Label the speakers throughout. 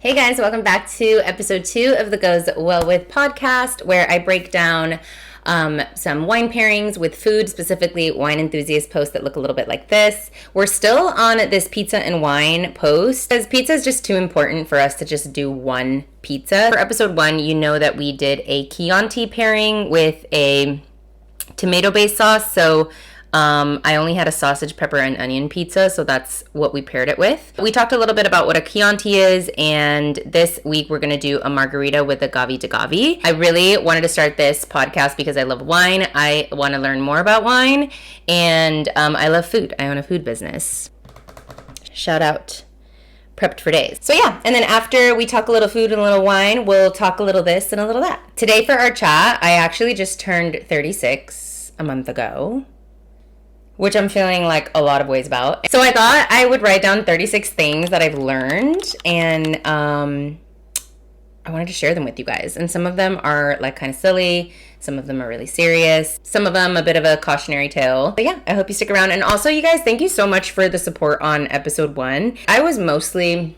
Speaker 1: Hey guys, welcome back to episode 2 of the Goes Well With podcast, where I break down some wine pairings with food, specifically Wine Enthusiast posts that look a little bit like this. We're still on this pizza and wine post, because pizza is just too important for us to just do one pizza. For episode 1, you know that we did a Chianti pairing with a tomato-based sauce, so I only had a sausage, pepper, and onion pizza, so that's what we paired it with. We talked a little bit about what a Chianti is, and this week we're going to do a Margherita with a Gavi di Gavi. I really wanted to start this podcast because I love wine. I want to learn more about wine, and I love food. I own a food business. Shout out. Prepped for days. So yeah, and then after we talk a little food and a little wine, we'll talk a little this and a little that. Today for our chat, I actually just turned 36 a month ago, which I'm feeling like a lot of ways about. So I thought I would write down 36 things that I've learned, and I wanted to share them with you guys. And some of them are like kind of silly, some of them are really serious, some of them a bit of a cautionary tale. But yeah, I hope you stick around. And also, you guys, thank you so much for the support on episode 1. I was mostly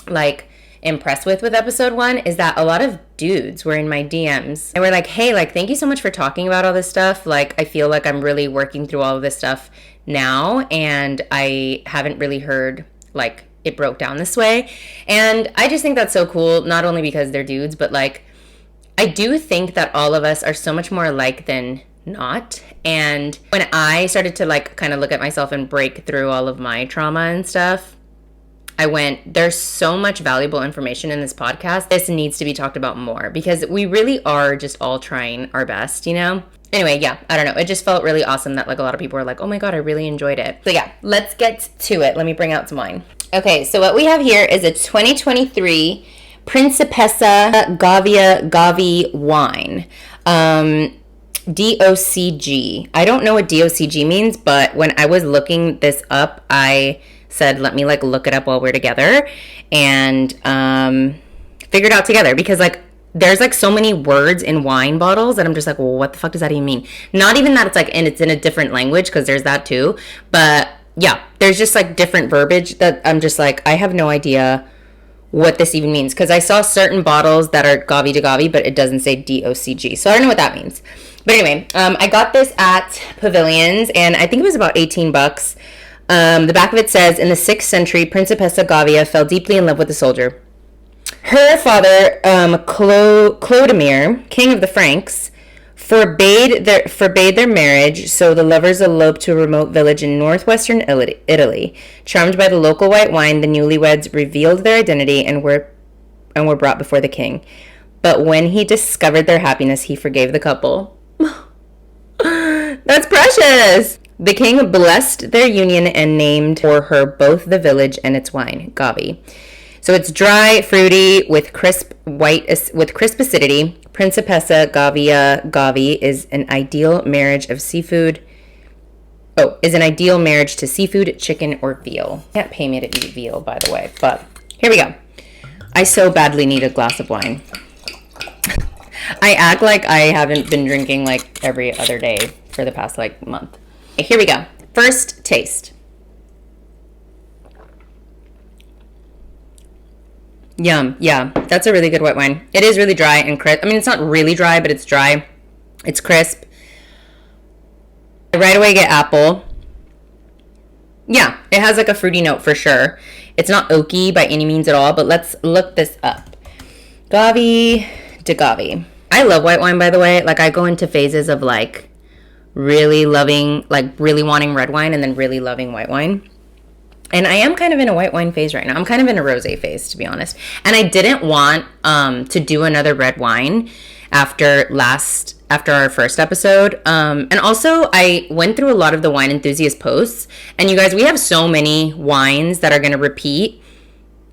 Speaker 1: like impressed with episode 1 is that a lot of dudes were in my DMs and were like, hey, like, thank you so much for talking about all this stuff. Like, I feel like I'm really working through all of this stuff now, and I haven't really heard like it broke down this way. And I just think that's so cool, not only because they're dudes, but like I do think that all of us are so much more alike than not. And when I started to like kind of look at myself and break through all of my trauma and stuff, I went, there's so much valuable information in this podcast. This needs to be talked about more, because we really are just all trying our best, you know? Anyway, yeah, I don't know. It just felt really awesome that like a lot of people were like, oh my God, I really enjoyed it. So yeah, let's get to it. Let me bring out some wine. Okay, so what we have here is a 2023 Principessa Gavi di Gavi wine. DOCG. I don't know what DOCG means, but when I was looking this up, I said, let me like look it up while we're together, and figure it out together, because like there's like so many words in wine bottles that I'm just like, well, what the fuck does that even mean? Not even that it's like, and it's in a different language, because there's that too, but yeah, there's just like different verbiage that I'm just like, I have no idea what this even means, because I saw certain bottles that are Gavi di Gavi, but it doesn't say DOCG, so I don't know what that means. But anyway, I got this at Pavilions, and I think it was about 18 bucks. The back of it says, in the 6th century, Principessa Gavia fell deeply in love with a soldier. Her father, Clodomir, king of the Franks, forbade their marriage, so the lovers eloped to a remote village in northwestern Italy. Charmed by the local white wine, the newlyweds revealed their identity and were brought before the king. But when he discovered their happiness, he forgave the couple. That's precious! The king blessed their union and named for her both the village and its wine, Gavi. So it's dry, fruity, with crisp acidity. Principessa Gavi di Gavi is an ideal marriage to seafood, chicken, or veal. You can't pay me to eat veal, by the way, but here we go. I so badly need a glass of wine. I act like I haven't been drinking like every other day for the past like month. Here we go. First taste. Yum. Yeah, that's a really good white wine. It is really dry and crisp. I mean, it's not really dry, but it's dry. It's crisp. I right away get apple. Yeah, it has like a fruity note for sure. It's not oaky by any means at all, but let's look this up. Gavi di Gavi. I love white wine, by the way. Like, I go into phases of like really loving, like really wanting red wine and then really loving white wine. And I am kind of in a white wine phase right now. I'm kind of in a rosé phase, to be honest. And I didn't want to do another red wine after our first episode. And also, I went through a lot of the Wine Enthusiast posts. And you guys, we have so many wines that are going to repeat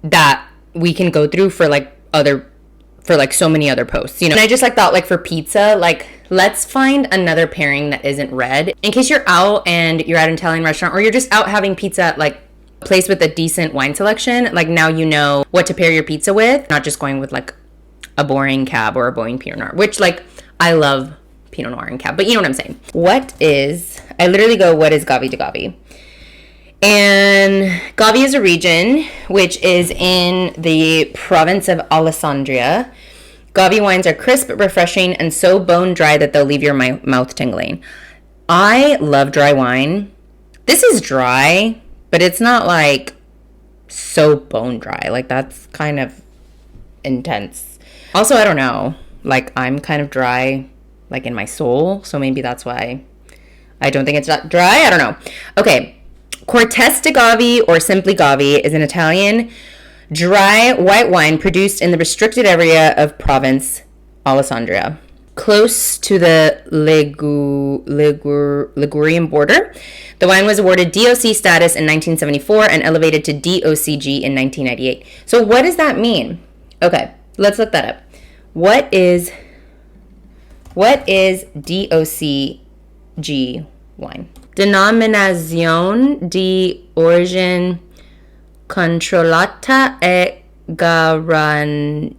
Speaker 1: that we can go through for so many other posts, you know. And I just like thought, like, for pizza, like, let's find another pairing that isn't red, in case you're out and you're at an Italian restaurant, or you're just out having pizza at like a place with a decent wine selection. Like, now you know what to pair your pizza with, not just going with like a boring Cab or a boring Pinot Noir, which, like, I love Pinot Noir and Cab, but you know what I'm saying. I literally go, what is Gavi di Gavi? And Gavi is a region which is in the province of Alessandria. Gavi wines are crisp, refreshing, and so bone dry that they'll leave your mouth tingling. I love dry wine. This is dry, but it's not like so bone dry. Like, that's kind of intense. Also, I don't know. Like, I'm kind of dry, like, in my soul. So maybe that's why I don't think it's that dry. I don't know. Okay. Cortese di Gavi, or simply Gavi, is an Italian dry white wine produced in the restricted area of province Alessandria, close to the Ligurian border. The wine was awarded DOC status in 1974 and elevated to DOCG in 1998. So what does that mean? Okay, let's look that up. What is DOCG wine? Denominazione di origine controllata e garantita.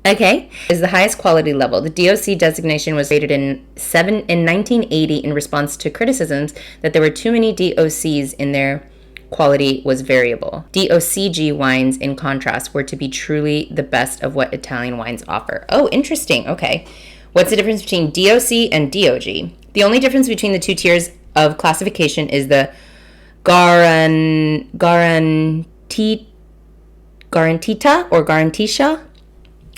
Speaker 1: Okay, is the highest quality level. The DOC designation was rated in 1980 in response to criticisms that there were too many DOCs in their quality was variable. DOCG wines, in contrast, were to be truly the best of what Italian wines offer. Oh, interesting. Okay. What's the difference between DOC and DOG? The only difference between the two tiers of classification is the garantita or garantisha.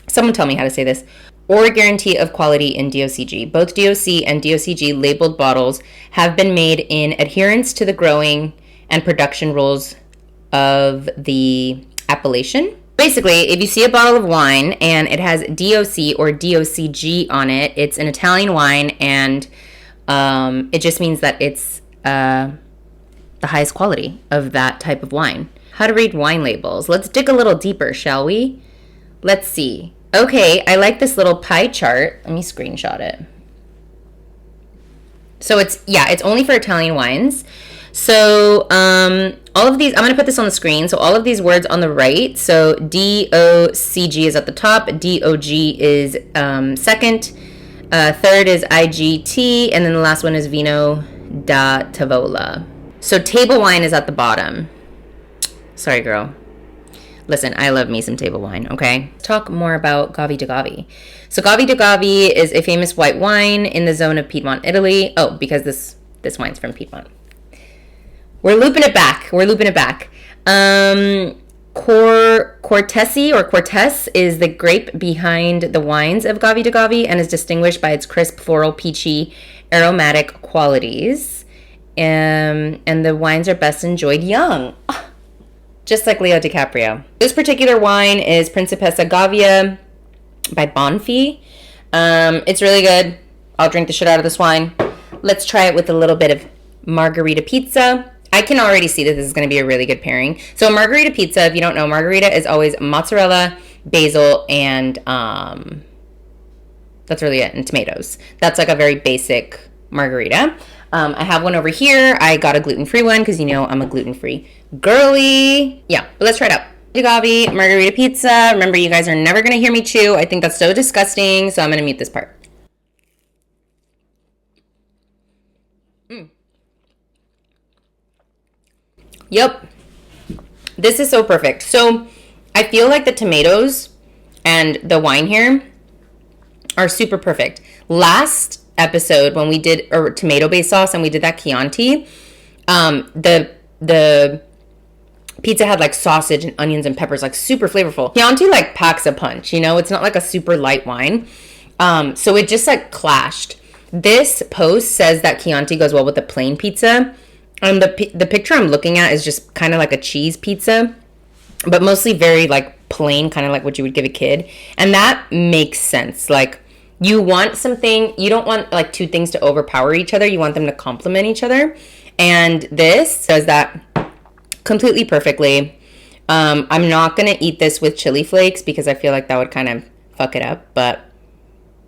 Speaker 1: Someone tell me how to say this. Or guarantee of quality in DOCG. Both DOC and DOCG labeled bottles have been made in adherence to the growing and production rules of the appellation. Basically, if you see a bottle of wine and it has DOC or DOCG on it, it's an Italian wine, and it just means that it's the highest quality of that type of wine. How to read wine labels. Let's dig a little deeper, shall we? Let's see. Okay, I like this little pie chart. Let me screenshot it. So it's only for Italian wines. So all of these, I'm going to put this on the screen. So all of these words on the right. So DOCG is at the top. DOG is second. Third is IGT. And then the last one is Vino da Tavola. So table wine is at the bottom. Sorry, girl. Listen, I love me some table wine, okay? Let's talk more about Gavi di Gavi. So Gavi di Gavi is a famous white wine in the zone of Piedmont, Italy. Oh, because this wine's from Piedmont. We're looping it back. Cortese is the grape behind the wines of Gavi di Gavi and is distinguished by its crisp, floral, peachy, aromatic qualities. And the wines are best enjoyed young. Just like Leo DiCaprio. This particular wine is Principessa Gavia by Bonfi. It's really good. I'll drink the shit out of this wine. Let's try it with a little bit of Margherita pizza. I can already see that this is going to be a really good pairing. So Margherita pizza, if you don't know, Margherita is always mozzarella, basil, and that's really it, and tomatoes. That's like a very basic Margherita. I have one over here. I got a gluten-free one because, you know, I'm a gluten-free girly. Yeah, but let's try it out. Gavi, Margherita pizza. Remember, you guys are never going to hear me chew. I think that's so disgusting, so I'm going to mute this part. Yep. This is so perfect. So I feel like the tomatoes and the wine here are super perfect. Last episode when we did a tomato-based sauce and we did that Chianti, the pizza had like sausage and onions and peppers, like super flavorful. Chianti like packs a punch, you know, it's not like a super light wine. So it just like clashed. This post says that Chianti goes well with a plain pizza. And the picture I'm looking at is just kind of like a cheese pizza, but mostly very like plain, kind of like what you would give a kid. And that makes sense. Like, you want something, you don't want like two things to overpower each other. You want them to complement each other. And this does that completely perfectly. I'm not going to eat this with chili flakes because I feel like that would kind of fuck it up. But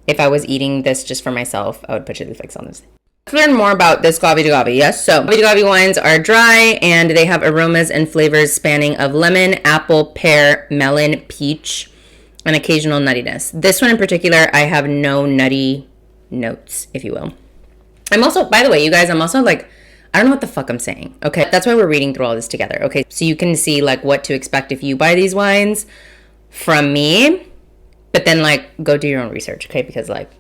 Speaker 1: if I was eating this just for myself, I would put chili flakes on this. Let's learn more about this Gavi di Gavi. Yes, so Gavi di Gavi wines are dry and they have aromas and flavors spanning of lemon, apple, pear, melon, peach, and occasional nuttiness. This one in particular, I have no nutty notes, if you will. I'm also, by the way, you guys, I'm also like I don't know what the fuck I'm saying. Okay, that's why we're reading through all this together. Okay, so you can see like what to expect if you buy these wines from me, but then like go do your own research, okay? Because like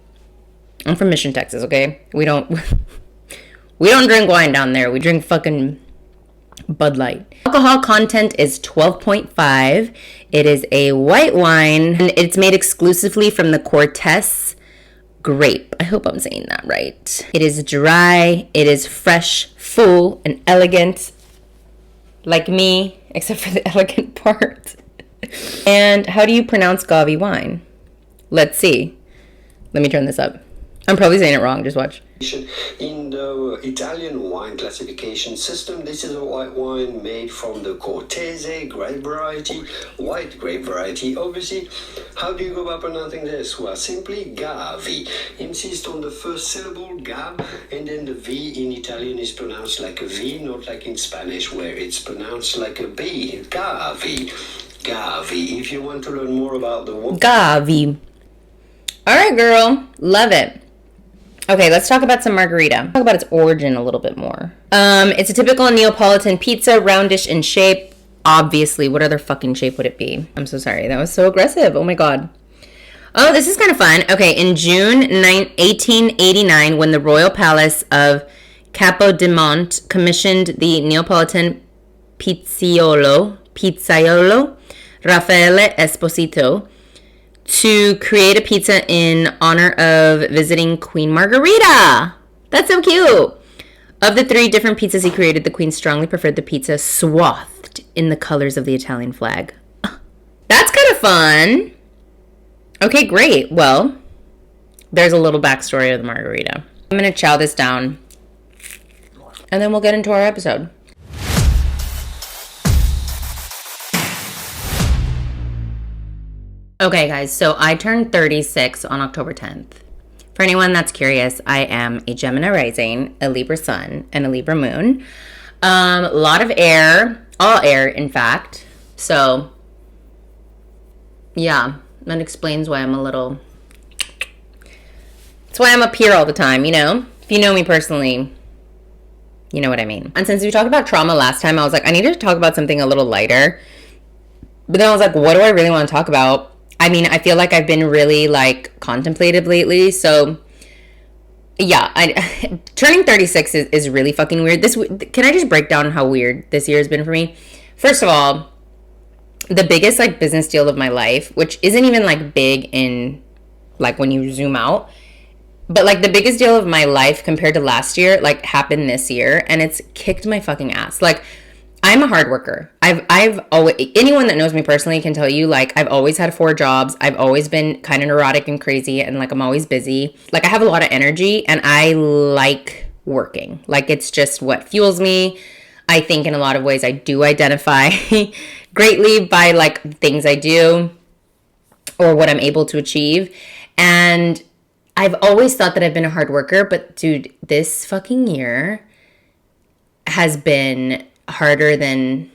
Speaker 1: I'm from Mission, Texas, okay? We don't drink wine down there. We drink fucking Bud Light. Alcohol content is 12.5. It is a white wine, and it's made exclusively from the Cortez grape. I hope I'm saying that right. It is dry. It is fresh, full, and elegant. Like me, except for the elegant part. And how do you pronounce Gavi wine? Let's see. Let me turn this up. I'm probably saying it wrong. Just watch.
Speaker 2: In the Italian wine classification system, this is a white wine made from the Cortese grape variety, white grape variety. Obviously, how do you go about pronouncing this? Well, simply Gavi. Insist on the first syllable, Gav, and then the V in Italian is pronounced like a V, not like in Spanish where it's pronounced like a B. Gavi. Gavi. If you want to learn more about the wine.
Speaker 1: Gavi. All right, girl. Love it. Okay, let's talk about some Margherita. Talk about its origin a little bit more. It's a typical Neapolitan pizza, roundish in shape. Obviously, what other fucking shape would it be? I'm so sorry. That was so aggressive. Oh my God. Oh, this is kind of fun. Okay, in June 1889, when the Royal Palace of Capodimonte commissioned the Neapolitan pizzaiolo Raffaele Esposito to create a pizza in honor of visiting Queen Margherita. That's so cute. Of the 3 different pizzas he created, the Queen strongly preferred the pizza swathed in the colors of the Italian flag. That's kind of fun. Okay, great. Well, there's a little backstory of the Margherita. I'm going to chow this down, and then we'll get into our episode. Okay, guys, so I turned 36 on October 10th. For anyone that's curious, I am a Gemini rising, a Libra sun, and a Libra moon. A lot of air, all air, in fact. So, yeah, that explains why I'm a little... That's why I'm up here all the time, you know? If you know me personally, you know what I mean. And since we talked about trauma last time, I was like, I needed to talk about something a little lighter. But then I was like, what do I really want to talk about? I mean, I feel like I've been really, like, contemplative lately, so, yeah, turning 36 is really fucking weird. Can I just break down how weird this year has been for me? First of all, the biggest, like, business deal of my life, which isn't even, like, big in, like, when you zoom out, but, like, the biggest deal of my life compared to last year, like, happened this year, and it's kicked my fucking ass. Like, I'm a hard worker. I've always, anyone that knows me personally can tell you, like, I've always had 4 jobs. I've always been kind of neurotic and crazy, and, like, I'm always busy. Like, I have a lot of energy, and I like working. Like, it's just what fuels me. I think in a lot of ways I do identify greatly by, like, things I do or what I'm able to achieve. And I've always thought that I've been a hard worker, but dude, this fucking year has been harder than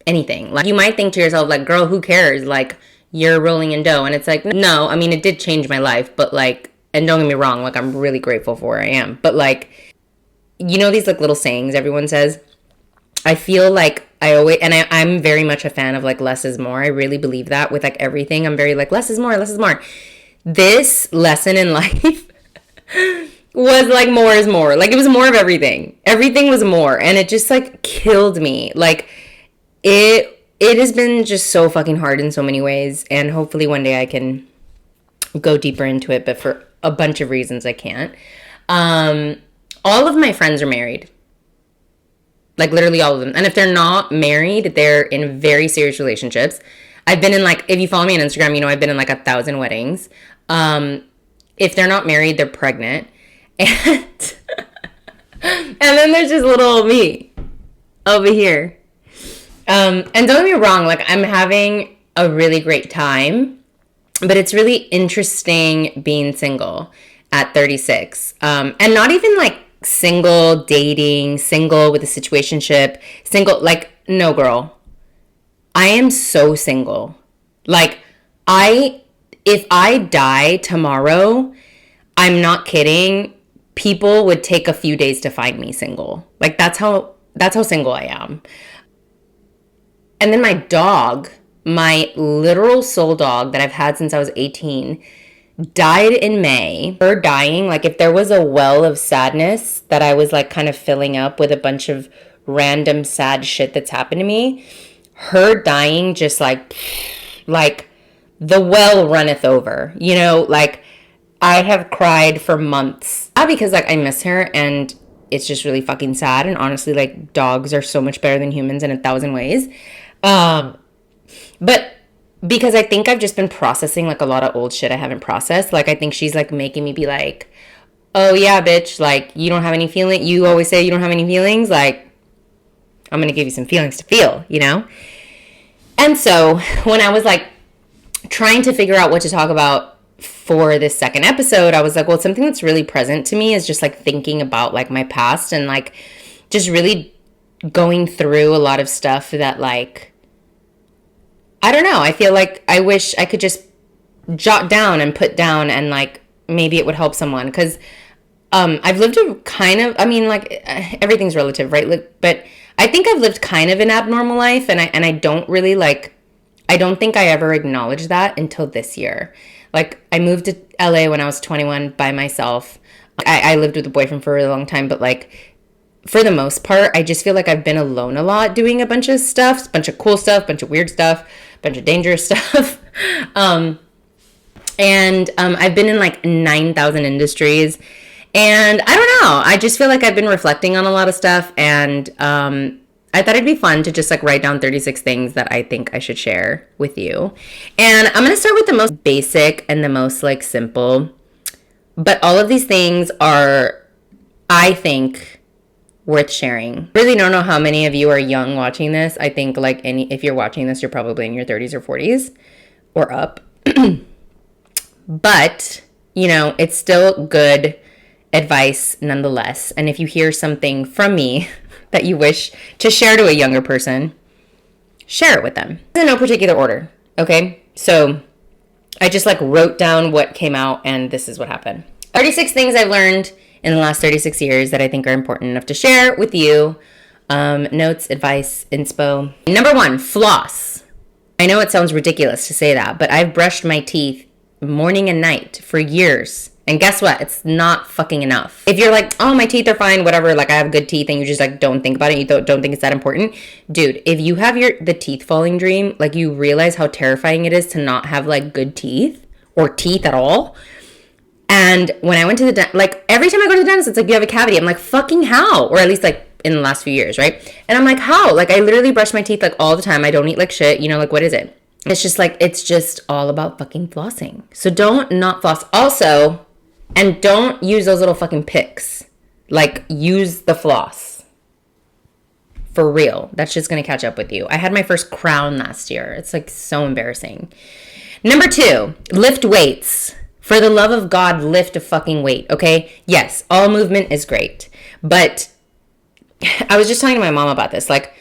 Speaker 1: anything. Like, you might think to yourself, like, girl, who cares? Like, you're rolling in dough. And it's like, no, I mean, it did change my life, but, like, and don't get me wrong, like, I'm really grateful for where I am. But, like, you know these, like, little sayings everyone says? I feel like I always, and I'm very much a fan of, like, less is more. I really believe that with, like, everything. I'm very, like, less is more, less is more. This lesson in life was, like, more is more. Like, it was more of everything. Everything was more. And it just, like, killed me. Like, it has been just so fucking hard in so many ways. And hopefully one day I can go deeper into it. But for a bunch of reasons, I can't. All of my friends are married. Like, literally all of them. And if they're not married, they're in very serious relationships. I've been in, like, if you follow me on Instagram, you know I've been in, like, 1,000 weddings. If they're not married, they're pregnant. And then there's just little old me over here. And don't get me wrong, like, I'm having a really great time. But it's really interesting being single at 36. And not even, like, single, dating, single with a situationship, single, like, no, girl. I am so single. Like, if I die tomorrow, I'm not kidding, people would take a few days to find me single. Like that's how single I am. And then my dog, my literal soul dog that I've had since I was 18, died in May. Her dying, like if there was a well of sadness that I was like kind of filling up with a bunch of random sad shit that's happened to me, her dying just like the well runneth over, you know, like I have cried for months. Not because like I miss her and it's just really fucking sad. And honestly, like dogs are so much better than humans in 1,000 ways. But because I think I've just been processing like a lot of old shit I haven't processed. Like I think she's like making me be like, oh yeah, bitch, like you don't have any feeling. You always say you don't have any feelings. Like I'm going to give you some feelings to feel, you know? And so when I was like trying to figure out what to talk about for this second episode, I was like, well, something that's really present to me is just like thinking about like my past and like just really going through a lot of stuff that like, I don't know. I feel like I wish I could just jot down and put down and like maybe it would help someone. Because I've lived a kind of, I mean, like everything's relative, right? Like, but I think I've lived kind of an abnormal life, and I don't really like, I don't think I ever acknowledged that until this year. Like I moved to LA when I was 21 by myself. I lived with a boyfriend for a really long time, but like for the most part, I just feel like I've been alone a lot doing a bunch of stuff, a bunch of cool stuff, a bunch of weird stuff, a bunch of dangerous stuff. And I've been in like 9,000 industries. And I don't know, I just feel like I've been reflecting on a lot of stuff. And I thought it'd be fun to just like write down 36 things that I think I should share with you. And I'm going to start with the most basic and the most like simple. But all of these things are, I think, worth sharing. I really don't know how many of you are young watching this. I think like if you're watching this, you're probably in your 30s or 40s or up. But, you know, it's still good advice nonetheless. And if you hear something from me that you wish to share to a younger person, share it with them. In no particular order, okay? So I just like wrote down what came out and this is what happened. 36 things I've learned in the last 36 years that I think are important enough to share with you. Notes, advice, inspo. Number 1, floss. I know it sounds ridiculous to say that, but I've brushed my teeth morning and night for years. And guess what? It's not fucking enough. If you're like, oh, my teeth are fine, whatever, like I have good teeth and you just like don't think about it, you don't think it's that important. Dude, if you have the teeth falling dream, like you realize how terrifying it is to not have like good teeth or teeth at all. And when I went to the dentist, like every time I go to the dentist, it's like, you have a cavity. I'm like, fucking how? Or at least like in the last few years, right? And I'm like, how? Like I literally brush my teeth like all the time. I don't eat like shit. You know, like what is it? It's just like, it's just all about fucking flossing. So don't not floss. Also, and don't use those little fucking picks. Like use the floss. For real. That's just going to catch up with you. I had my first crown last year. It's like so embarrassing. Number 2, lift weights. For the love of God, lift a fucking weight, okay? Yes, all movement is great. But I was just talking to my mom about this. Like,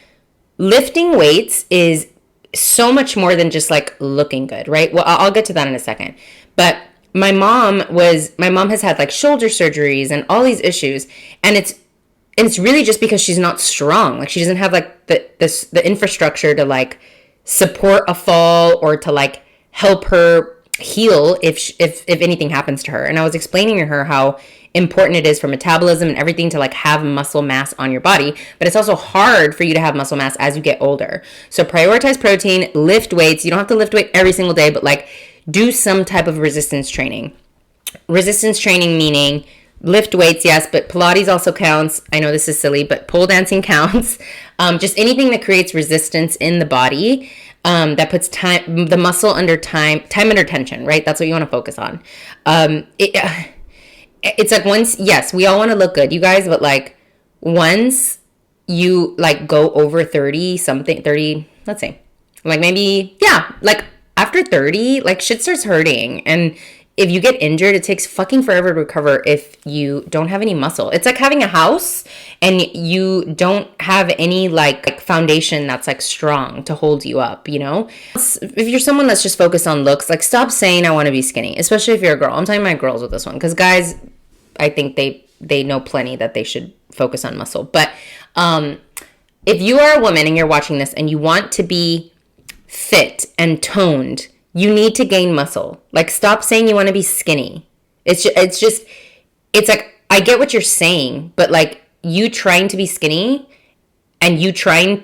Speaker 1: lifting weights is so much more than just, like, looking good, right? Well, I'll get to that in a second. But my mom has had, like, shoulder surgeries and all these issues. And it's really just because she's not strong. Like, she doesn't have, like, the infrastructure to, like, support a fall or to, like, help her heal if anything happens to her. And I was explaining to her how important it is for metabolism and everything to like have muscle mass on your body, but it's also hard for you to have muscle mass as you get older. So prioritize protein, lift weights. You don't have to lift weight every single day, but like do some type of resistance training. Resistance training meaning lift weights, yes, but Pilates also counts. I know this is silly, but pole dancing counts. Just anything that creates resistance in the body. That puts the muscle under time under tension, right? That's what you want to focus on. It's like once, yes, we all want to look good, you guys, but like once you like go over 30, let's say, like maybe, yeah, like after 30, like shit starts hurting. And if you get injured, it takes fucking forever to recover if you don't have any muscle. It's like having a house and you don't have any like foundation that's like strong to hold you up, you know? If you're someone that's just focused on looks, like stop saying I want to be skinny, especially if you're a girl. I'm talking about girls with this one because guys, I think they they know plenty that they should focus on muscle. But if you are a woman and you're watching this and you want to be fit and toned, you need to gain muscle. Like, stop saying you want to be skinny. It's like, I get what you're saying, but like, you trying to be skinny and you trying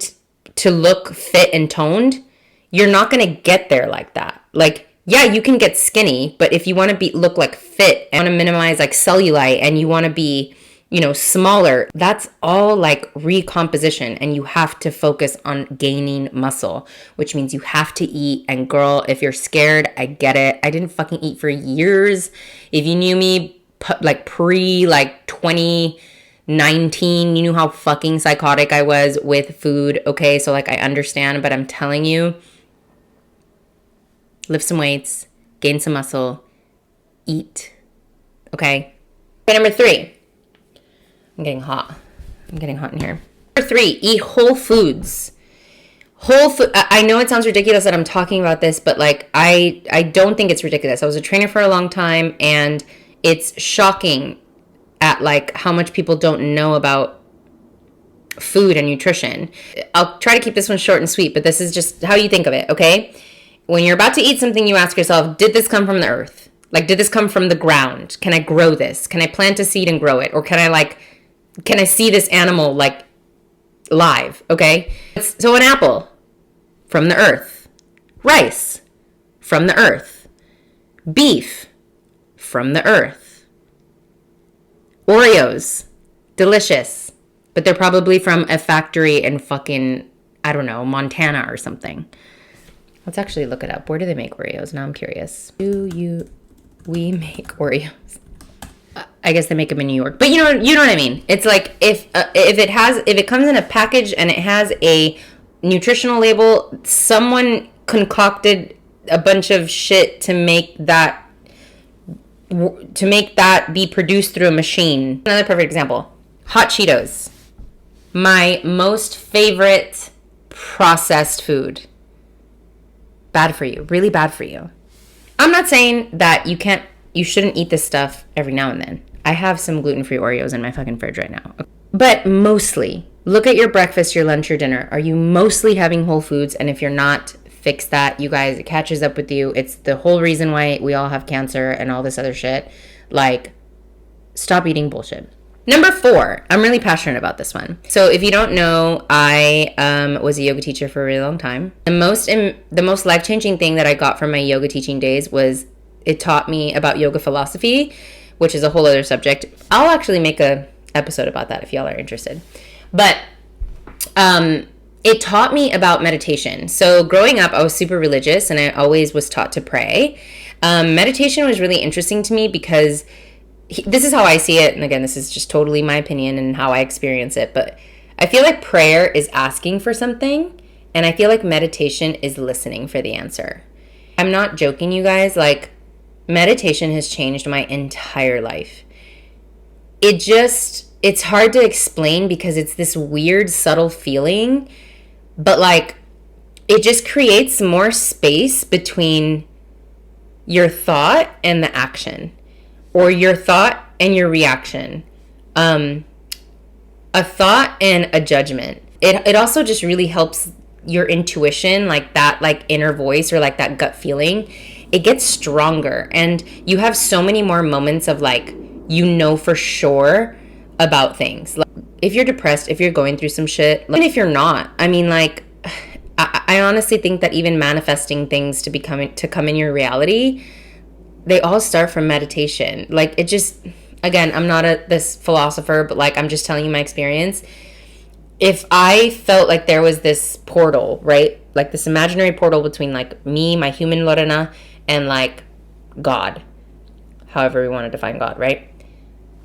Speaker 1: to look fit and toned, you're not going to get there like that. Like, yeah, you can get skinny, but if you want to look like fit and want to minimize like cellulite and you want to be, you know, smaller, that's all like recomposition, and you have to focus on gaining muscle, which means you have to eat. And girl, if you're scared, I get it. I didn't fucking eat for years. If you knew me like pre like 2019, you knew how fucking psychotic I was with food. Okay, so like I understand, but I'm telling you, lift some weights, gain some muscle, eat. Okay. Number 3. I'm getting hot. I'm getting hot in here. Number 3, eat whole foods. Whole food. I know it sounds ridiculous that I'm talking about this, but like I don't think it's ridiculous. I was a trainer for a long time, and it's shocking at like how much people don't know about food and nutrition. I'll try to keep this one short and sweet, but this is just how you think of it, okay? When you're about to eat something, you ask yourself, did this come from the earth? Like, did this come from the ground? Can I grow this? Can I plant a seed and grow it? Or can I see this animal like live? Okay. So an apple, from the earth. Rice, from the earth. Beef, from the earth. Oreos, delicious, but they're probably from a factory in fucking, I don't know, Montana or something. Let's actually look it up. Where do they make Oreos? Now I'm curious. We make Oreos? I guess they make them in New York, but you know what I mean. It's like if it comes in a package and it has a nutritional label, someone concocted a bunch of shit to make that be produced through a machine. Another perfect example: hot Cheetos, my most favorite processed food. Bad for you, really bad for you. I'm not saying that you shouldn't eat this stuff every now and then. I have some gluten-free Oreos in my fucking fridge right now. But mostly, look at your breakfast, your lunch, your dinner. Are you mostly having whole foods? And if you're not, fix that. You guys, it catches up with you. It's the whole reason why we all have cancer and all this other shit. Like, stop eating bullshit. Number 4, I'm really passionate about this one. So if you don't know, I was a yoga teacher for a really long time. The most life-changing thing that I got from my yoga teaching days was it taught me about yoga philosophy, which is a whole other subject. I'll actually make a episode about that if y'all are interested. But it taught me about meditation. So growing up, I was super religious and I always was taught to pray. Meditation was really interesting to me because this is how I see it. And again, this is just totally my opinion and how I experience it. But I feel like prayer is asking for something. And I feel like meditation is listening for the answer. I'm not joking, you guys. Like, meditation has changed my entire life. It's hard to explain because it's this weird, subtle feeling. But like, it just creates more space between your thought and the action. Or your thought and your reaction. A thought and a judgment. It also just really helps your intuition, like that like inner voice or like that gut feeling. It gets stronger and you have so many more moments of like, you know for sure about things. Like, if you're depressed, if you're going through some shit, even if you're not, I mean, like, I honestly think that even manifesting things to come in your reality, they all start from meditation. Like, it just, again, I'm not this philosopher, but like, I'm just telling you my experience. If I felt like there was this portal, right? Like this imaginary portal between like me, my human Lorena, and like God, however we want to define God, right?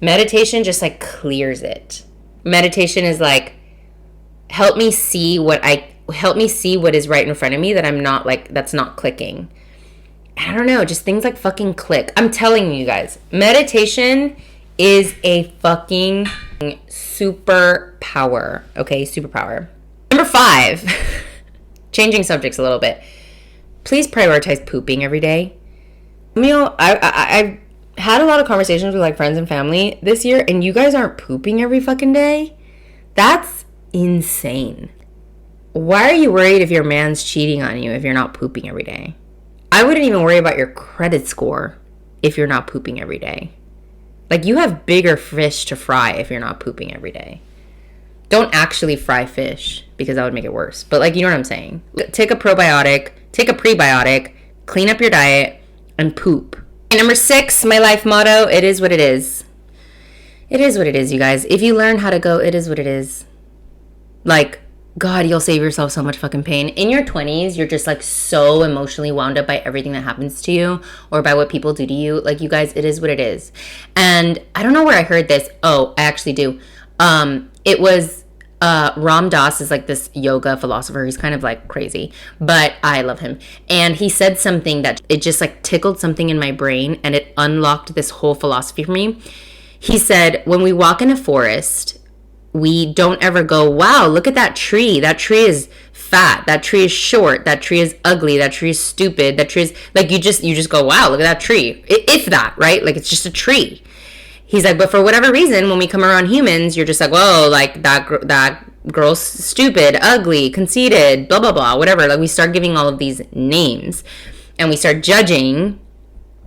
Speaker 1: Meditation just like clears it. Meditation is like, help me see what is right in front of me that I'm not like, that's not clicking. I don't know, just things like fucking click. I'm telling you guys, meditation is a fucking superpower. Okay, superpower. Number 5, changing subjects a little bit. Please prioritize pooping every day. You know, had a lot of conversations with like friends and family this year, and you guys aren't pooping every fucking day. That's insane. Why are you worried if your man's cheating on you if you're not pooping every day? I wouldn't even worry about your credit score if you're not pooping every day. Like, you have bigger fish to fry if you're not pooping every day. Don't actually fry fish, because that would make it worse. But, like, you know what I'm saying? Take a probiotic, take a prebiotic, clean up your diet, and poop. And number 6, my life motto, it is what it is. It is what it is, you guys. If you learn how to go, it is what it is. Like, God, you'll save yourself so much fucking pain. In your 20s, you're just like so emotionally wound up by everything that happens to you or by what people do to you. Like, you guys, it is what it is. And I don't know where I heard this. Oh, I actually do. It was Ram Dass is like this yoga philosopher. He's kind of like crazy, but I love him. And he said something that it just like tickled something in my brain, and it unlocked this whole philosophy for me. He said, when we walk in a forest, we don't ever go, wow, look at that tree. That tree is fat. That tree is short. That tree is ugly. That tree is stupid. That tree is like, you just go, wow, look at that tree. If that, right? Like, it's just a tree. He's like, but for whatever reason, when we come around humans, you're just like, whoa, like that girl's stupid, ugly, conceited, blah, blah, blah, whatever. Like, we start giving all of these names, and we start judging,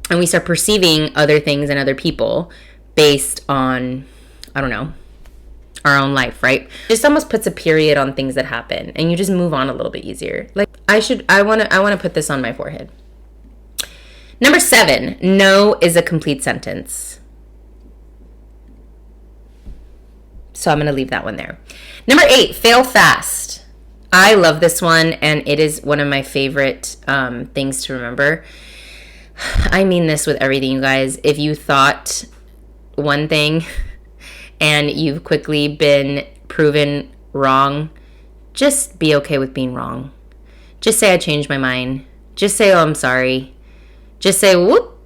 Speaker 1: and we start perceiving other things and other people based on, I don't know, our own life, right? Just almost puts a period on things that happen, and you just move on a little bit easier. Like, I want to put this on my forehead. Number 7, no is a complete sentence. So I'm going to leave that one there. Number 8, fail fast. I love this one, and it is one of my favorite things to remember. I mean this with everything, you guys. If you thought one thing and you've quickly been proven wrong, just be okay with being wrong. Just say, I changed my mind. Just say, oh, I'm sorry. Just say, whoop,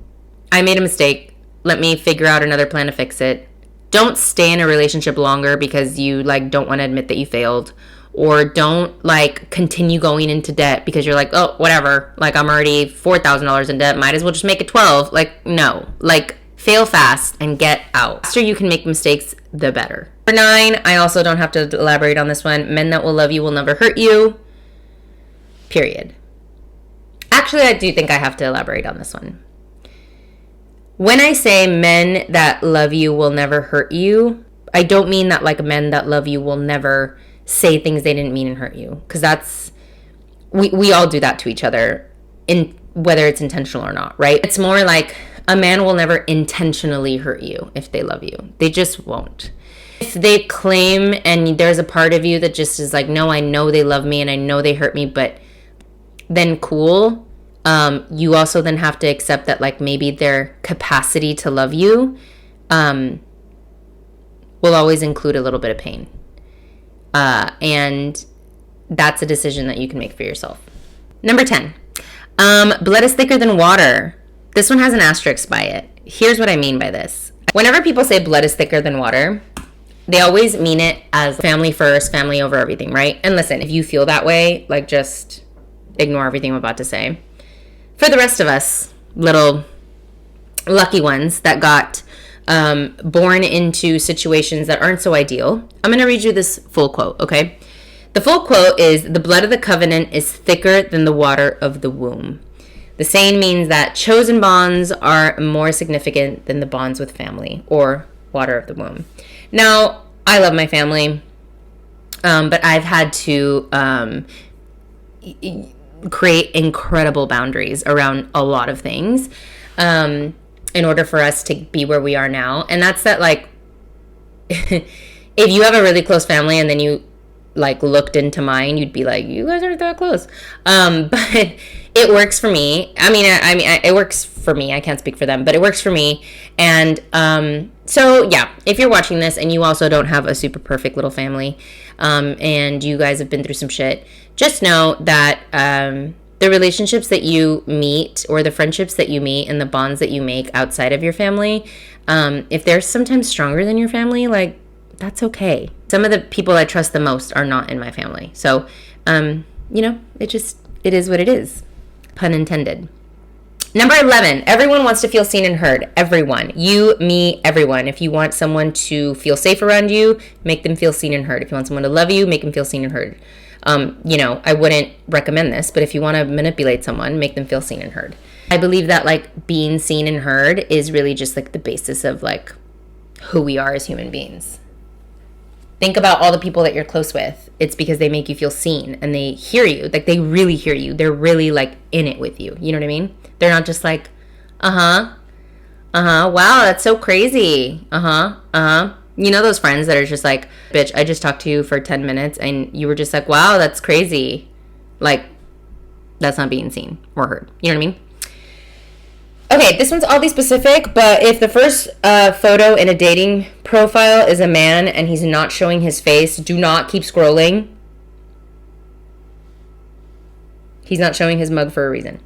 Speaker 1: I made a mistake. Let me figure out another plan to fix it. Don't stay in a relationship longer because you like don't want to admit that you failed, or don't like continue going into debt because you're like, oh, whatever. Like, I'm already $4,000 in debt. Might as well just make it 12. Like, no, like, fail fast and get out. The faster you can make mistakes, the better. Number 9, I also don't have to elaborate on this one. Men that will love you will never hurt you. Period. Actually, I do think I have to elaborate on this one. When I say men that love you will never hurt you, I don't mean that like men that love you will never say things they didn't mean and hurt you. Because that's, we all do that to each other, in whether it's intentional or not, right? It's more like a man will never intentionally hurt you if they love you. They just won't. If they claim and there's a part of you that just is like, no, I know they love me and I know they hurt me, but then cool. You also then have to accept that like maybe their capacity to love you will always include a little bit of pain. And that's a decision that you can make for yourself. Number 10, blood is thicker than water. This one has an asterisk by it. Here's what I mean by this. Whenever people say blood is thicker than water, they always mean it as family first, family over everything, right? And listen, if you feel that way, like, just ignore everything I'm about to say. For the rest of us, little lucky ones that got born into situations that aren't so ideal, I'm going to read you this full quote, okay? The full quote is, the blood of the covenant is thicker than the water of the womb. The saying means that chosen bonds are more significant than the bonds with family or water of the womb. Now, I love my family, but I've had to create incredible boundaries around a lot of things in order for us to be where we are now. And that's that, like, if you have a really close family and then you like looked into mine, you'd be like, you guys aren't that close. But it works for me. I mean, it works for me. I can't speak for them, but it works for me. And so yeah, if you're watching this and you also don't have a super perfect little family, and you guys have been through some shit, just know that the relationships that you meet or the friendships that you meet and the bonds that you make outside of your family, if they're sometimes stronger than your family, like, that's okay. Some of the people I trust the most are not in my family. So, you know, it is what it is. Pun intended. Number 11, everyone wants to feel seen and heard. Everyone. You, me, everyone. If you want someone to feel safe around you, make them feel seen and heard. If you want someone to love you, make them feel seen and heard. I wouldn't recommend this, but if you want to manipulate someone, make them feel seen and heard. I believe that, like, being seen and heard is really just, like, the basis of, like, who we are as human beings. Think about all the people that you're close with. It's because they make you feel seen and they hear you. Like, they really hear you. They're really, like, in it with you. You know what I mean? They're not just like, wow, that's so crazy. You know those friends that are just like, bitch, I just talked to you for 10 minutes and you were just like, wow, that's crazy. Like, that's not being seen or heard. You know what I mean? Okay, this one's oddly specific, but if the first photo in a dating profile is a man and he's not showing his face, do not keep scrolling. He's not showing his mug for a reason.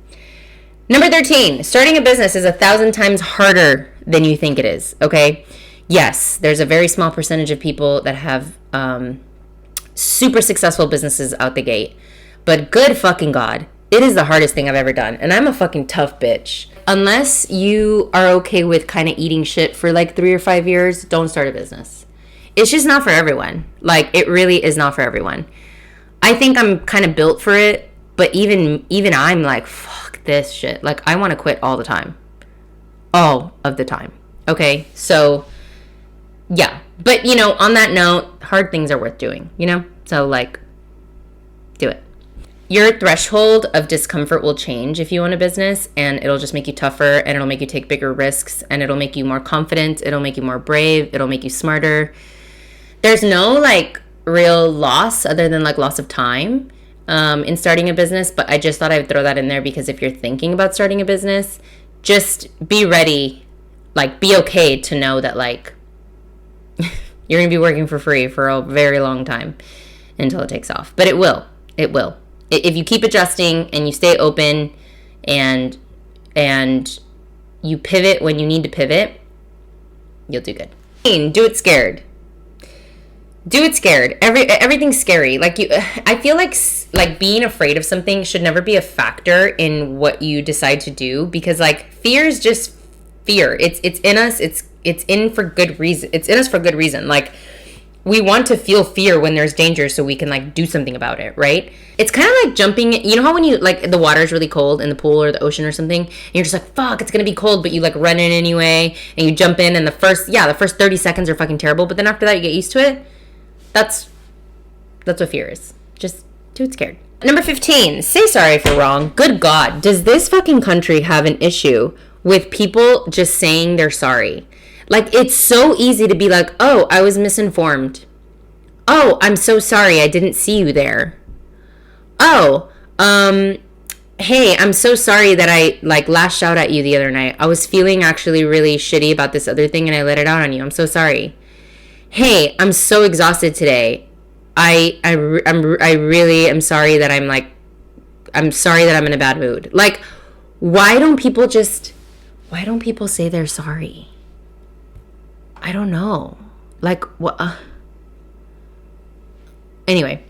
Speaker 1: Number 13, starting a business is 1,000 times harder than you think it is, okay? Yes, there's a very small percentage of people that have super successful businesses out the gate. But good fucking God, it is the hardest thing I've ever done. And I'm a fucking tough bitch. Unless you are okay with kind of eating shit for like 3 or 5 years, don't start a business. It's just not for everyone. Like, it really is not for everyone. I think I'm kind of built for it. But even I'm like, fuck this shit. Like, I want to quit all the time. All of the time. Okay? So, yeah. But, on that note, hard things are worth doing, So, like, do it. Your threshold of discomfort will change if you own a business, and it'll just make you tougher, and it'll make you take bigger risks, and it'll make you more confident. It'll make you more brave. It'll make you smarter. There's no, like, real loss other than, like, loss of time in starting a business, but I just thought I would throw that in there because if you're thinking about starting a business, just be ready, like, be okay to know that, like, you're going to be working for free for a very long time until it takes off. But it will. If you keep adjusting and you stay open and you pivot when you need to pivot, you'll do good. Do it scared. Do it scared. Everything's scary. Like, I feel like being afraid of something should never be a factor in what you decide to do, because like fear is just fear. It's in us. It's in for good reason. It's in us for good reason. Like, we want to feel fear when there's danger so we can like do something about it, right? It's kind of like jumping. You know how when you like the water is really cold in the pool or the ocean or something, and you're just like, fuck, it's gonna be cold, but you like run in anyway and you jump in, and the first 30 seconds are fucking terrible, but then after that you get used to it. That's what fear is. Just do it scared. Number 15, say sorry if you're wrong. Good God, does this fucking country have an issue with people just saying they're sorry? Like, it's so easy to be like, oh, I was misinformed. Oh, I'm so sorry, I didn't see you there. Oh, hey, I'm so sorry that I like lashed out at you the other night. I was feeling actually really shitty about this other thing and I let it out on you. I'm so sorry. Hey, I'm so exhausted today. I really am sorry that I'm sorry that I'm in a bad mood. Like, why don't people say they're sorry? I don't know. Like, what? Anyway.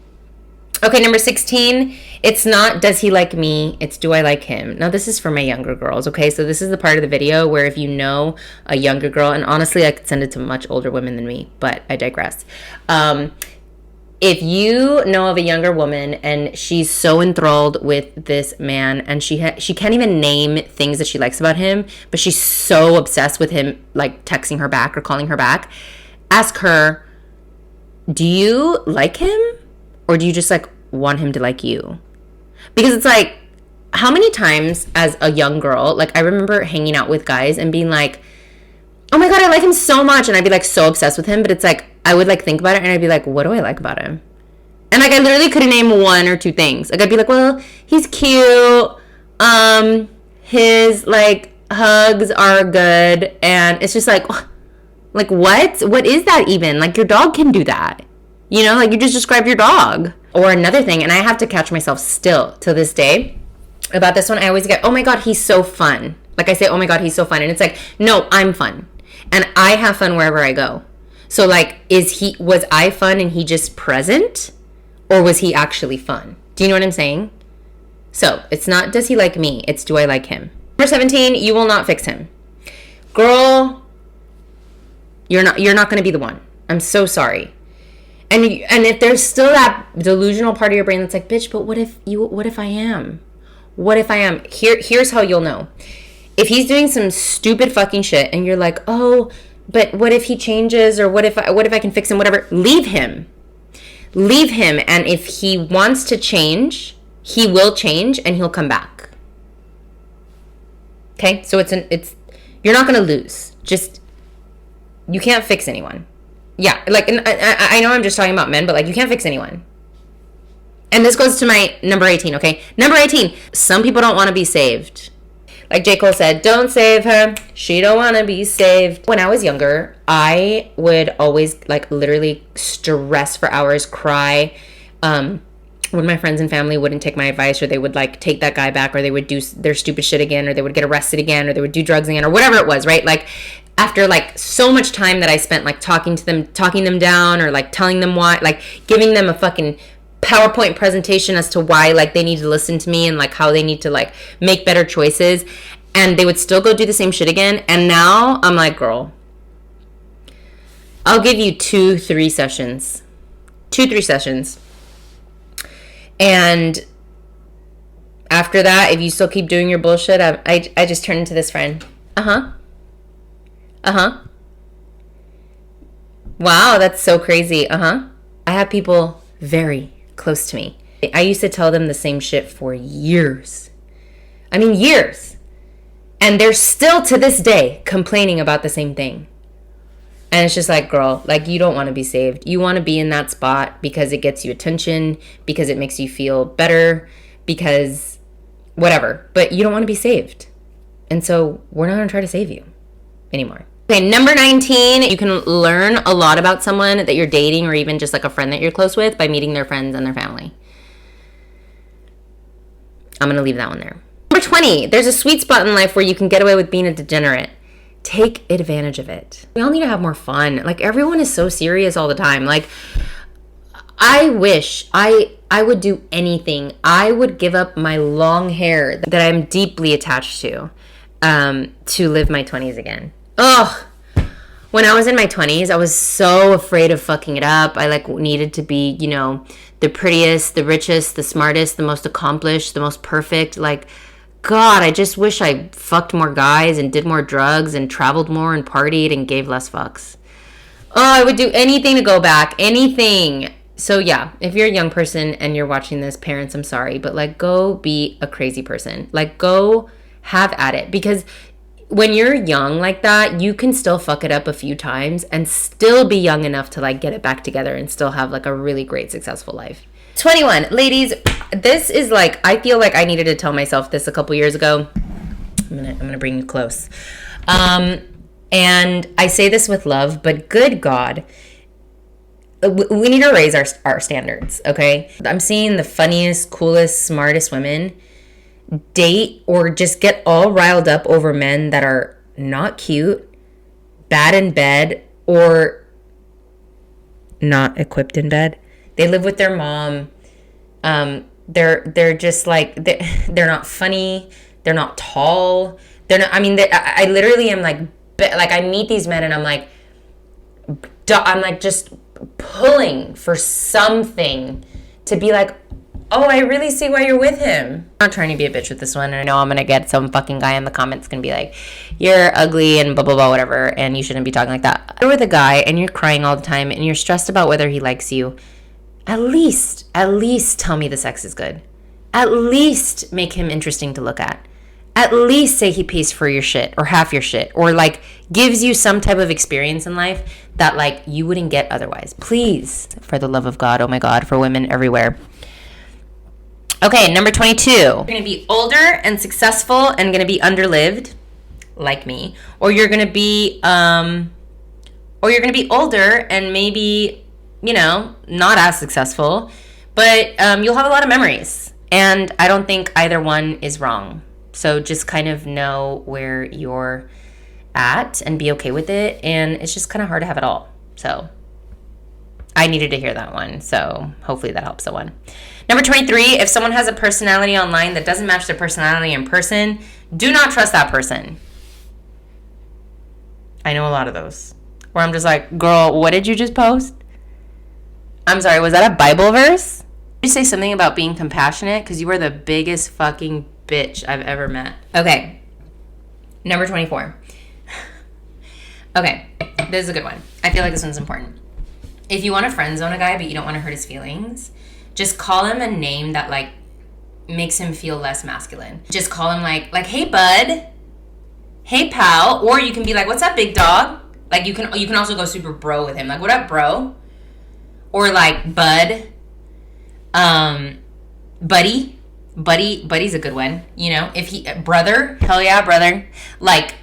Speaker 1: Okay, number 16. It's not, does he like me? It's, do I like him? Now, this is for my younger girls, okay? So this is the part of the video where if you know a younger girl, and honestly, I could send it to much older women than me, but I digress. If you know of a younger woman and she's so enthralled with this man and she can't even name things that she likes about him, but she's so obsessed with him, like texting her back or calling her back, ask her, do you like him? Or do you just like want him to like you? Because it's like, how many times as a young girl, like I remember hanging out with guys and being like, oh my God, I like him so much. And I'd be like so obsessed with him. But it's like, I would like think about it and I'd be like, what do I like about him? And like, I literally couldn't name one or two things. Like, I'd be like, well, he's cute. His like hugs are good. And it's just like what? What is that even? Like, your dog can do that. You know, like you just described your dog. Or another thing, and I have to catch myself still to this day about this one. I always get, oh my God, he's so fun. Like I say, oh my God, he's so fun. And it's like, no, I'm fun. And I have fun wherever I go. So like, was I fun and he just present? Or was he actually fun? Do you know what I'm saying? So it's not, does he like me? It's, do I like him? Number 17, you will not fix him. Girl, you're not going to be the one. I'm so sorry. And if there's still that delusional part of your brain that's like, bitch, but what if I am? What if I am? Here's how you'll know. If he's doing some stupid fucking shit and you're like, oh, but what if he changes, or what if I can fix him, whatever, leave him. Leave him, and if he wants to change, he will change and he'll come back. Okay? So you're not going to lose. Just, you can't fix anyone. Yeah, like, and I know I'm just talking about men, but like, you can't fix anyone. And this goes to my number 18, okay? Number 18, some people don't want to be saved. Like J. Cole said, don't save her. She don't want to be saved. When I was younger, I would always like literally stress for hours, cry. When my friends and family wouldn't take my advice, or they would like take that guy back, or they would do their stupid shit again, or they would get arrested again, or they would do drugs again, or whatever it was, right? Like after like so much time that I spent like talking them down, or like telling them why, like giving them a fucking PowerPoint presentation as to why like they need to listen to me and like how they need to like make better choices, and they would still go do the same shit again. And now I'm like, girl, I'll give you 2-3 sessions, and after that, if you still keep doing your bullshit, I just turn into this friend. Wow, that's so crazy. I have people very close to me. I used to tell them the same shit for years. I mean, years. And they're still to this day complaining about the same thing. And it's just like, girl, like, you don't want to be saved. You want to be in that spot because it gets you attention, because it makes you feel better, because whatever. But you don't want to be saved. And so we're not going to try to save you anymore. Okay, number 19, you can learn a lot about someone that you're dating, or even just like a friend that you're close with, by meeting their friends and their family. I'm going to leave that one there. Number 20, there's a sweet spot in life where you can get away with being a degenerate. Take advantage of it. We all need to have more fun. Like, everyone is so serious all the time. Like, I wish I would do anything. I would give up my long hair that I'm deeply attached to live my 20s again. Ugh. When I was in my 20s, I was so afraid of fucking it up. I like needed to be, you know, the prettiest, the richest, the smartest, the most accomplished, the most perfect. Like, God, I just wish I fucked more guys and did more drugs and traveled more and partied and gave less fucks. Oh, I would do anything to go back. Anything. So yeah, if you're a young person and you're watching this, parents, I'm sorry, but like, go be a crazy person. Like, go have at it. Because when you're young like that, you can still fuck it up a few times and still be young enough to like get it back together and still have like a really great, successful life. 21, ladies, this is like, I feel like I needed to tell myself this a couple years ago. I'm gonna bring you close. And I say this with love, but good God, we need to raise our standards, okay? I'm seeing the funniest, coolest, smartest women date or just get all riled up over men that are not cute, bad in bed, or not equipped in bed. They live with their mom. They're just like, they're not funny. They're not tall. They're not, I mean, I literally am like I meet these men and I'm like just pulling for something to be like, oh, I really see why you're with him. I'm not trying to be a bitch with this one, and I know I'm going to get some fucking guy in the comments going to be like, you're ugly and blah, blah, blah, whatever, and you shouldn't be talking like that. You're with a guy, and you're crying all the time, and you're stressed about whether he likes you. At least tell me the sex is good. At least make him interesting to look at. At least say he pays for your shit, or half your shit, or like gives you some type of experience in life that like you wouldn't get otherwise. Please, for the love of God, oh my God, for women everywhere. Okay, number 22. You're going to be older and successful and going to be underlived, like me, or you're going to be older and maybe, you know, not as successful, but you'll have a lot of memories. And I don't think either one is wrong. So just kind of know where you're at and be okay with it. And it's just kind of hard to have it all. So I needed to hear that one, so hopefully that helps someone. Number 23, if someone has a personality online that doesn't match their personality in person, do not trust that person. I know a lot of those where I'm just like, girl, what did you just post? I'm sorry, was that a Bible verse? Did you say something about being compassionate? Because you are the biggest fucking bitch I've ever met. Okay, number 24. Okay, this is a good one. I feel like this one's important. If you want to friend zone a guy but you don't want to hurt his feelings, just call him a name that like makes him feel less masculine. Just call him like, hey bud, hey pal, or you can be like, what's up big dog? Like you can also go super bro with him. Like, what up bro? Or like bud, buddy's a good one. You know, if he brother, hell yeah brother. Like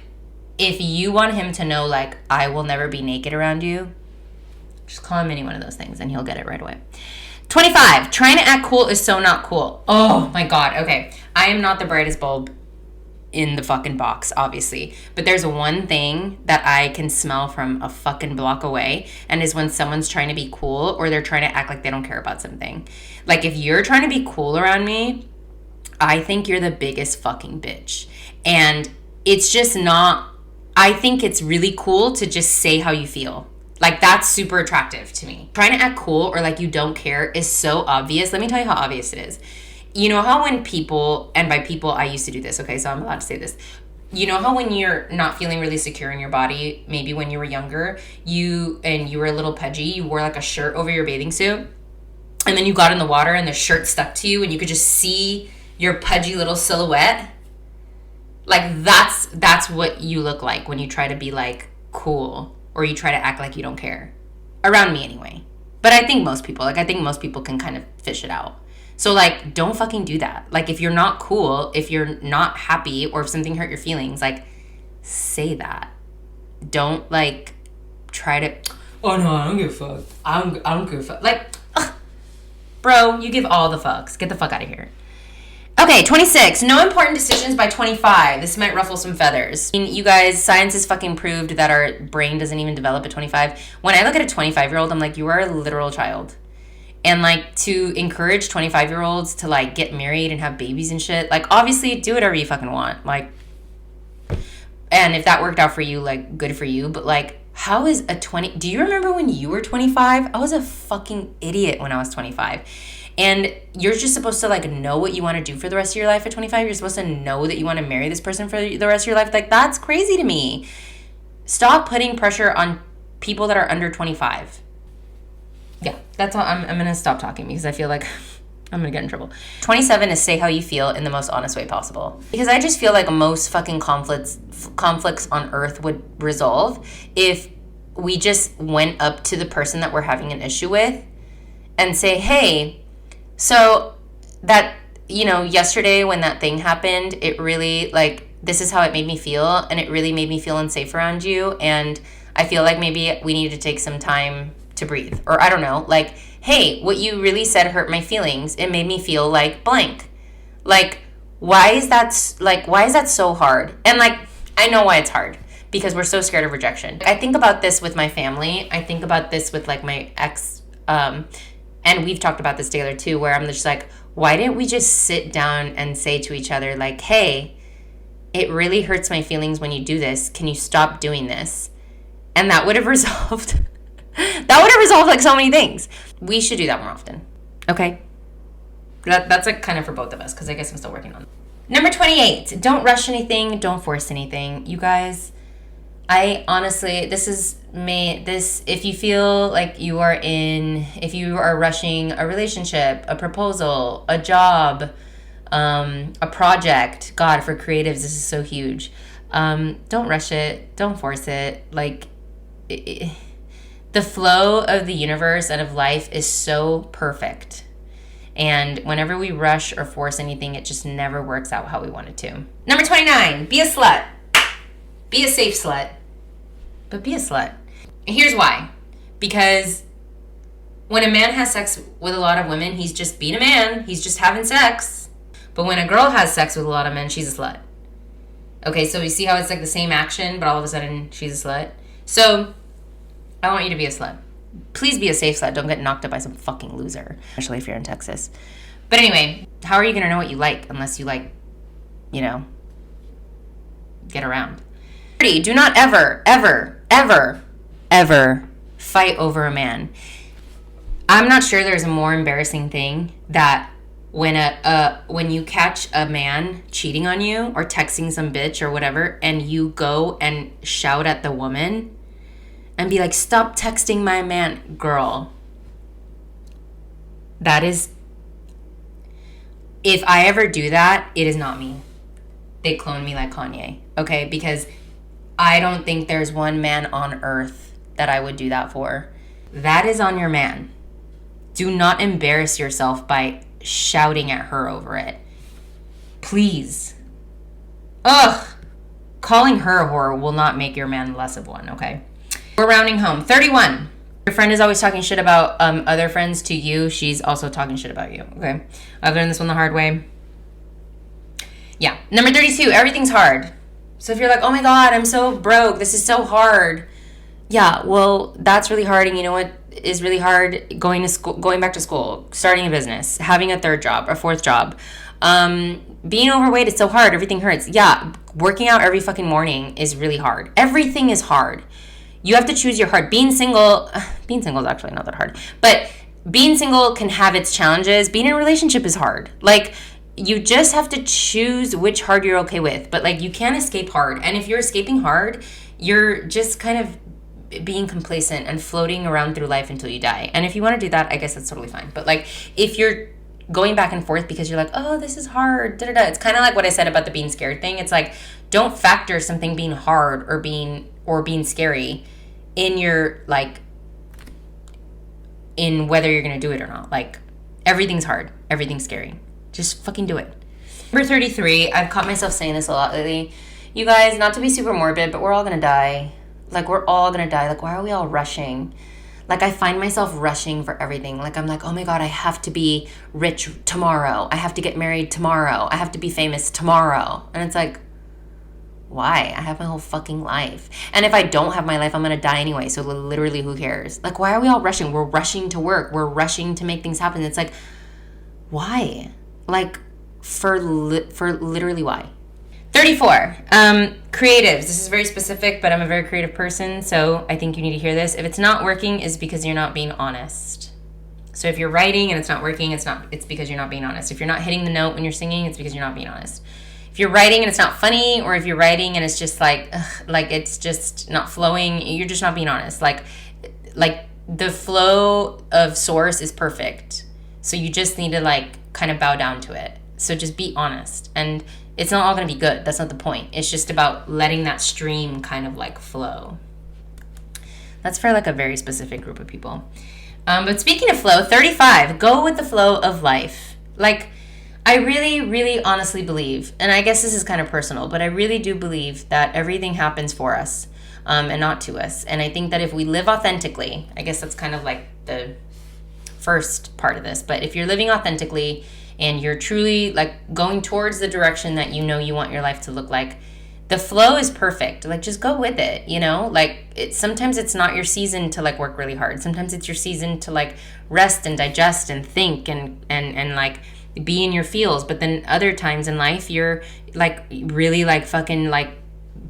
Speaker 1: if you want him to know like I will never be naked around you, just call him any one of those things and he'll get it right away. 25, trying to act cool is so not cool. Oh my God. Okay. I am not the brightest bulb in the fucking box, obviously. But there's one thing that I can smell from a fucking block away, and is when someone's trying to be cool or they're trying to act like they don't care about something. Like if you're trying to be cool around me, I think you're the biggest fucking bitch. And it's just not, I think it's really cool to just say how you feel. Like that's super attractive to me. Trying to act cool or like you don't care is so obvious. Let me tell you how obvious it is. You know how when people, and by people I used to do this, okay, so I'm allowed to say this. You know how when you're not feeling really secure in your body, maybe when you were younger, you were a little pudgy, you wore like a shirt over your bathing suit, and then you got in the water and the shirt stuck to you and you could just see your pudgy little silhouette? Like that's what you look like when you try to be like cool or you try to act like you don't care. Around me anyway. But I think most people can kind of fish it out. So, like, don't fucking do that. Like, if you're not cool, if you're not happy, or if something hurt your feelings, like, say that. Don't, like, try to, oh, no, I don't give a fuck. I don't give a fuck. Like, ugh. Bro, you give all the fucks. Get the fuck out of here. Okay, 26. No important decisions by 25. This might ruffle some feathers. I mean, you guys, science has fucking proved that our brain doesn't even develop at 25. When I look at a 25-year-old, I'm like, you are a literal child. And, like, to encourage 25-year-olds to, like, get married and have babies and shit, like, obviously, do whatever you fucking want. Like, and if that worked out for you, like, good for you. But, like, how is a 20... Do you remember when you were 25? I was a fucking idiot when I was 25. And you're just supposed to, like, know what you want to do for the rest of your life at 25. You're supposed to know that you want to marry this person for the rest of your life. Like, that's crazy to me. Stop putting pressure on people that are under 25. Yeah, that's all. I'm going to stop talking because I feel like I'm going to get in trouble. 27 is say how you feel in the most honest way possible. Because I just feel like most fucking conflicts on earth would resolve if we just went up to the person that we're having an issue with and say, hey, so that, you know, yesterday when that thing happened, it really, like, this is how it made me feel, and it really made me feel unsafe around you, and I feel like maybe we need to take some time to breathe. Or I don't know, like, hey, what you really said hurt my feelings. It made me feel like blank. Like, why is that so hard? And, like, I know why it's hard, because we're so scared of rejection. I think about this with my family. I think about this with, like, my ex, and we've talked about this together too, where I'm just like, why didn't we just sit down and say to each other, like, hey, it really hurts my feelings when you do this. Can you stop doing this? And that would have resolved, like, so many things. We should do that more often. Okay? That's, like, kind of for both of us, because I guess I'm still working on it. Number 28, don't rush anything. Don't force anything. You guys, I honestly, if you feel like if you are rushing a relationship, a proposal, a job, a project, God, for creatives, this is so huge. Don't rush it. Don't force it. Like, the flow of the universe and of life is so perfect. And whenever we rush or force anything, it just never works out how we want it to. Number 29, be a slut. Be a safe slut. But be a slut. Here's why. Because when a man has sex with a lot of women, he's just being a man. He's just having sex. But when a girl has sex with a lot of men, she's a slut. Okay, so you see how it's like the same action, but all of a sudden she's a slut? So I want you to be a slut. Please be a safe slut. Don't get knocked up by some fucking loser, especially if you're in Texas. But anyway, how are you going to know what you like unless you like, you know, get around? Do not ever, ever, ever, ever fight over a man. I'm not sure there's a more embarrassing thing that when you catch a man cheating on you or texting some bitch or whatever, and you go and shout at the woman and be like, stop texting my man. Girl, that is, if I ever do that, it is not me. They clone me like Kanye, okay? Because I don't think there's one man on earth that I would do that for. That is on your man. Do not embarrass yourself by shouting at her over it. Please. Ugh. Calling her a whore will not make your man less of one, okay? We're rounding home. 31. Your friend is always talking shit about other friends to you. She's also talking shit about you, okay? I've learned this one the hard way. Yeah. Number 32. Everything's hard. So if you're like, oh my God, I'm so broke. This is so hard. Yeah, well, that's really hard. And you know what is really hard? Going to school, going back to school, starting a business, having a third job, a fourth job. Being overweight is so hard. Everything hurts. Yeah, working out every fucking morning is really hard. Everything is hard. You have to choose your hard. Being single is actually not that hard. But being single can have its challenges. Being in a relationship is hard. Like, you just have to choose which hard you're okay with. But, like, you can't escape hard. And if you're escaping hard, you're just kind of being complacent and floating around through life until you die. And if you want to do that, I guess that's totally fine. But, like, if you're going back and forth because you're like, oh, this is hard, da-da-da. It's kind of like what I said about the being scared thing. It's like, don't factor something being hard or being scary in your, like, in whether you're going to do it or not. Like, everything's hard. Everything's scary. Just fucking do it. Number 33, I've caught myself saying this a lot lately. You guys, not to be super morbid, but we're all going to die. Like, we're all going to die. Like, why are we all rushing? Like, I find myself rushing for everything. Like, I'm like, oh my God, I have to be rich tomorrow. I have to get married tomorrow. I have to be famous tomorrow. And it's like, why? I have my whole fucking life. And if I don't have my life, I'm going to die anyway. So literally, who cares? Like, why are we all rushing? We're rushing to work. We're rushing to make things happen. It's like, why? Like, for literally why? 34. Creatives. This is very specific, but I'm a very creative person, so I think you need to hear this. If it's not working, it's because you're not being honest. So if you're writing and it's not working, it's because you're not being honest. If you're not hitting the note when you're singing, it's because you're not being honest. If you're writing and it's not funny, or if you're writing and it's just like it's just not flowing, you're just not being honest. Like the flow of source is perfect. So you just need to, like, kind of bow down to it. So just be honest. And it's not all going to be good. That's not the point. It's just about letting that stream kind of, like, flow. That's for, like, a very specific group of people. But speaking of flow, 35, go with the flow of life. Like, I really, really honestly believe, and I guess this is kind of personal, but I really do believe that everything happens for us and not to us. And I think that if we live authentically, I guess that's kind of like the first part of this, but if you're living authentically and you're truly, like, going towards the direction that you know you want your life to look like, the flow is perfect. Like, just go with it, you know? Like, sometimes it's not your season to, like, work really hard. Sometimes it's your season to, like, rest and digest and think and like, be in your feels. But then other times in life, you're, like, really, like, fucking, like,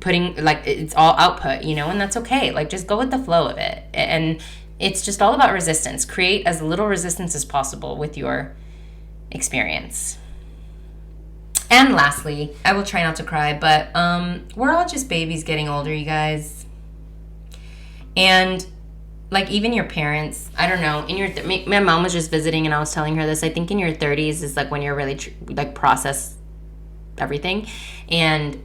Speaker 1: putting, like, it's all output, you know? And that's okay. Like, just go with the flow of it. And it's just all about resistance. Create as little resistance as possible with your experience. And lastly, I will try not to cry, but we're all just babies getting older, you guys. And, like, even your parents, I don't know, my mom was just visiting and I was telling her this, I think in your 30s is, like, when you're really like, process everything. And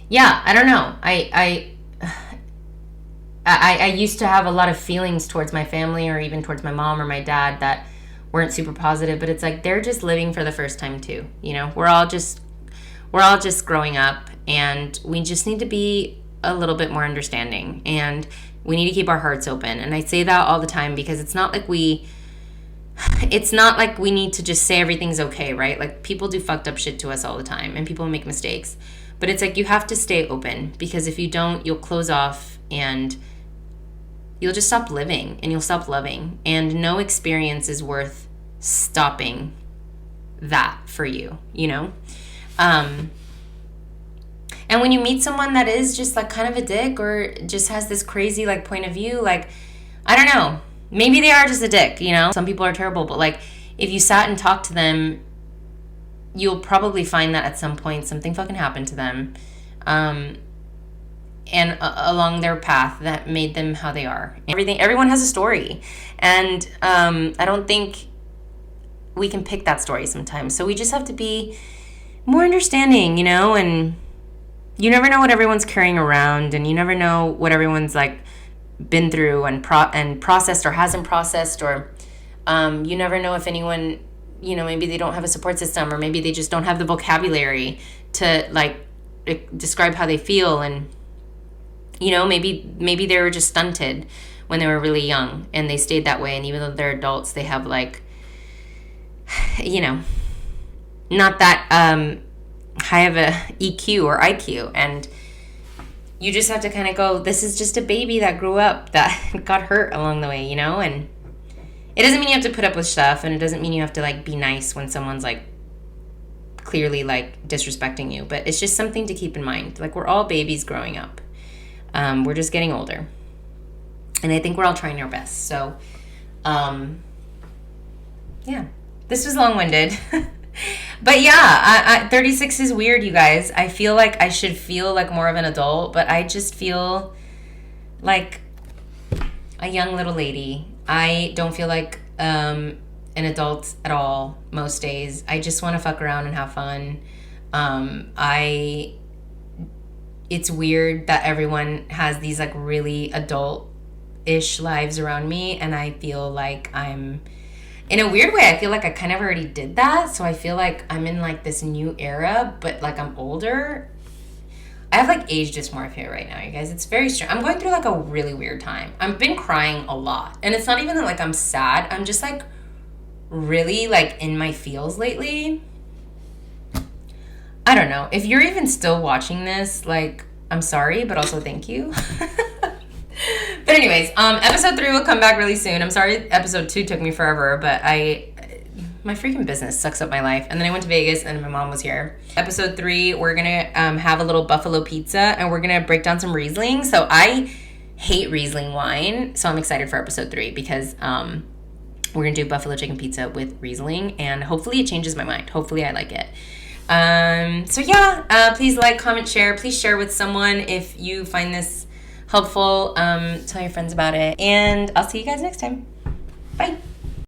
Speaker 1: yeah, I don't know, I used to have a lot of feelings towards my family or even towards my mom or my dad that weren't super positive, but it's like they're just living for the first time too. You know, we're all just growing up, and we just need to be a little bit more understanding, and we need to keep our hearts open. And I say that all the time because it's not like we need to just say everything's okay, right? Like, people do fucked up shit to us all the time, and people make mistakes, but it's like you have to stay open, because if you don't, you'll close off and you'll just stop living and you'll stop loving. And no experience is worth stopping that for you, you know? And when you meet someone that is just like kind of a dick or just has this crazy like point of view, like, I don't know, maybe they are just a dick, you know? Some people are terrible, but like if you sat and talked to them, you'll probably find that at some point something fucking happened to them. And along their path that made them how they are. Everyone has a story. And I don't think we can pick that story sometimes. So we just have to be more understanding, you know? And you never know what everyone's carrying around, and you never know what everyone's like been through and processed or hasn't processed, or you never know if anyone, you know, maybe they don't have a support system, or maybe they just don't have the vocabulary to like describe how they feel. And you know, maybe they were just stunted when they were really young and they stayed that way, and even though they're adults, they have like, you know, not that high of a EQ or IQ. And you just have to kind of go, this is just a baby that grew up that got hurt along the way, you know? And it doesn't mean you have to put up with stuff, and it doesn't mean you have to like be nice when someone's like clearly like disrespecting you, but it's just something to keep in mind. Like, we're all babies growing up. We're just getting older, and I think we're all trying our best. So yeah, this was long-winded. But yeah, 36 is weird, you guys. I feel like I should feel like more of an adult, but I just feel like a young little lady. I don't feel like an adult at all most days. I just want to fuck around and have fun. It's weird that everyone has these like really adult-ish lives around me, and I feel like I'm, in a weird way, I feel like I kind of already did that. So I feel like I'm in like this new era, but like I'm older. I have like age dysmorphia right now, you guys. It's very strange. I'm going through like a really weird time. I've been crying a lot, and it's not even that like I'm sad. I'm just like really like in my feels lately. I don't know. If you're even still watching this, like, I'm sorry, but also thank you. But anyways, episode 3 will come back really soon. I'm sorry episode 2 took me forever, but my freaking business sucks up my life. And then I went to Vegas and my mom was here. Episode 3, we're gonna have a little buffalo pizza, and we're gonna break down some Riesling. So I hate Riesling wine, so I'm excited for episode 3 because we're gonna do buffalo chicken pizza with Riesling, and hopefully it changes my mind. Hopefully I like it. So yeah, please like, comment, share. Please share with someone if you find this helpful. Tell your friends about it, and I'll see you guys next time.